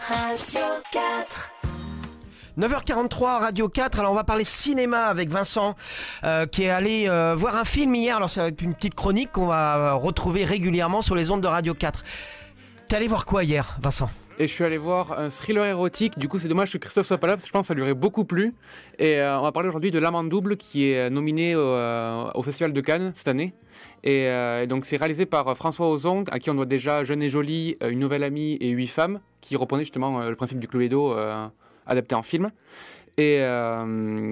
Radio 4. 9h43, Radio 4. Alors on va parler cinéma avec Vincent qui est allé voir un film hier. Alors c'est une petite chronique qu'on va retrouver régulièrement sur les ondes de Radio 4. T'es allé voir quoi hier, Vincent ? Et je suis allé voir un thriller érotique. Du coup, c'est dommage que Christophe soit pas là parce que je pense que ça lui aurait beaucoup plu. Et on va parler aujourd'hui de L'Amant double qui est nominé au Festival de Cannes cette année. Et donc, c'est réalisé par François Ozon, à qui on doit déjà Jeune et Jolie, Une nouvelle amie et 8 femmes, qui reprenait justement le principe du Cluedo adapté en film. Et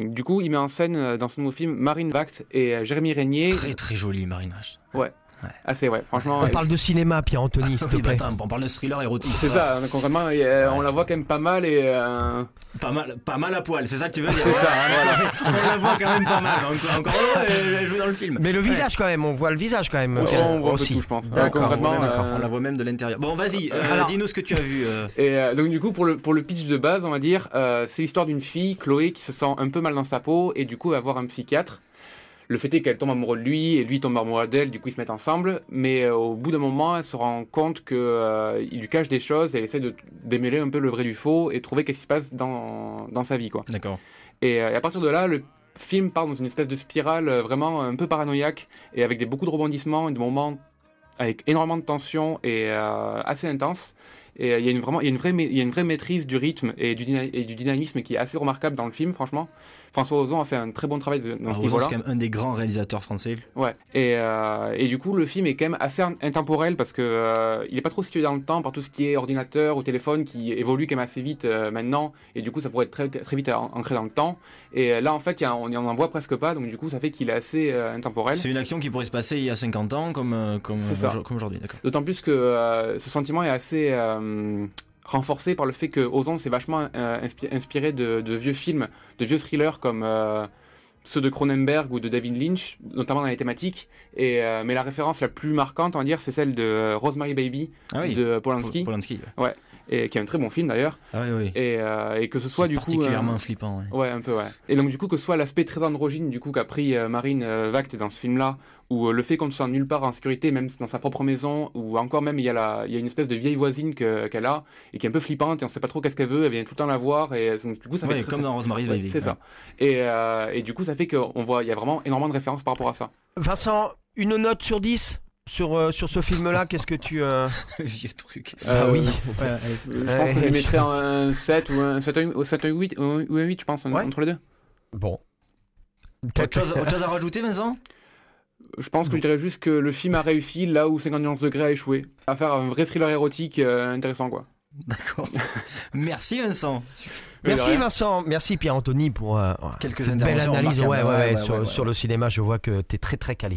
du coup, il met en scène dans ce nouveau film Marine Vact et Jérémy Régnier. Très très jolie Marine Vact. Ouais. Assez, ouais, franchement. On parle de cinéma, Pierre-Anthony, s'il te plaît. Attends, on parle de thriller érotique. C'est ça, concrètement, on la voit quand même pas mal et. Pas mal à poil, c'est ça que tu veux dire. C'est ça, voilà. On la voit quand même pas mal. Encore elle joue dans le film. Mais le visage quand même, on voit le visage quand même. On voit aussi, je pense. D'accord. On la voit même de l'intérieur. Bon, vas-y, dis-nous ce que tu as vu. Et donc du coup, pour le pitch de base, on va dire, c'est l'histoire d'une fille, Chloé, qui se sent un peu mal dans sa peau et du coup va voir un psychiatre. Le fait est qu'elle tombe amoureuse de lui et lui tombe amoureux d'elle, du coup ils se mettent ensemble, mais au bout d'un moment elle se rend compte qu'il lui cache des choses et elle essaie de démêler un peu le vrai du faux et trouver qu'est-ce qui se passe dans sa vie, quoi. D'accord. Et à partir de là, le film part dans une espèce de spirale vraiment un peu paranoïaque et avec beaucoup de rebondissements et des moments avec énormément de tension et assez intense. Et il y a une vraie maîtrise du rythme et du dynamisme qui est assez remarquable dans le film, franchement. François Ozon a fait un très bon travail dans ce niveau-là. C'est quand même un des grands réalisateurs français. Ouais. Et du coup, le film est quand même assez intemporel parce que il est pas trop situé dans le temps par tout ce qui est ordinateur ou téléphone qui évolue quand même assez vite maintenant. Et du coup, ça pourrait être très, très vite ancré dans le temps. Et là, en fait, on en voit presque pas. Donc du coup, ça fait qu'il est assez intemporel. C'est une action qui pourrait se passer il y a 50 ans comme aujourd'hui. D'accord. D'autant plus que ce sentiment est assez renforcé par le fait que Ozon s'est vachement inspiré de vieux films, de vieux thrillers comme ceux de Cronenberg ou de David Lynch, notamment dans les thématiques. Mais la référence la plus marquante, on va dire, c'est celle de Rosemary Baby de Polanski. Polanski. Ouais. Et qui est un très bon film d'ailleurs. Ah oui. Et que ce soit du coup particulièrement flippant. Ouais, un peu, ouais. Et donc du coup que ce soit l'aspect très androgyne du coup qu'a pris Marine Vact dans ce film-là, ou le fait qu'on ne soit nulle part en sécurité, même dans sa propre maison, ou encore même il y a une espèce de vieille voisine qu'elle a et qui est un peu flippante et on sait pas trop qu'est-ce qu'elle veut, elle vient tout le temps la voir et donc, du coup ça fait comme dans Rosemary's Baby. C'est ça. Et du coup ça fait qu'on voit il y a vraiment énormément de références par rapport à ça. Vincent, une note sur 10 sur ce film-là, qu'est-ce que tu... Vieux truc. Oui. Je pense que je mettrais un 7 ou un 7 ou un 8, ou un 8 je pense, entre les deux. Bon. Autre chose à rajouter, Vincent ? Je pense que je dirais juste que le film a réussi là où 51 degrés a échoué. À faire un vrai thriller érotique intéressant, quoi. D'accord. Merci Vincent. Merci Vincent, merci Pierre-Anthony pour quelques cette belle analyse sur le cinéma, je vois que t'es très très calé.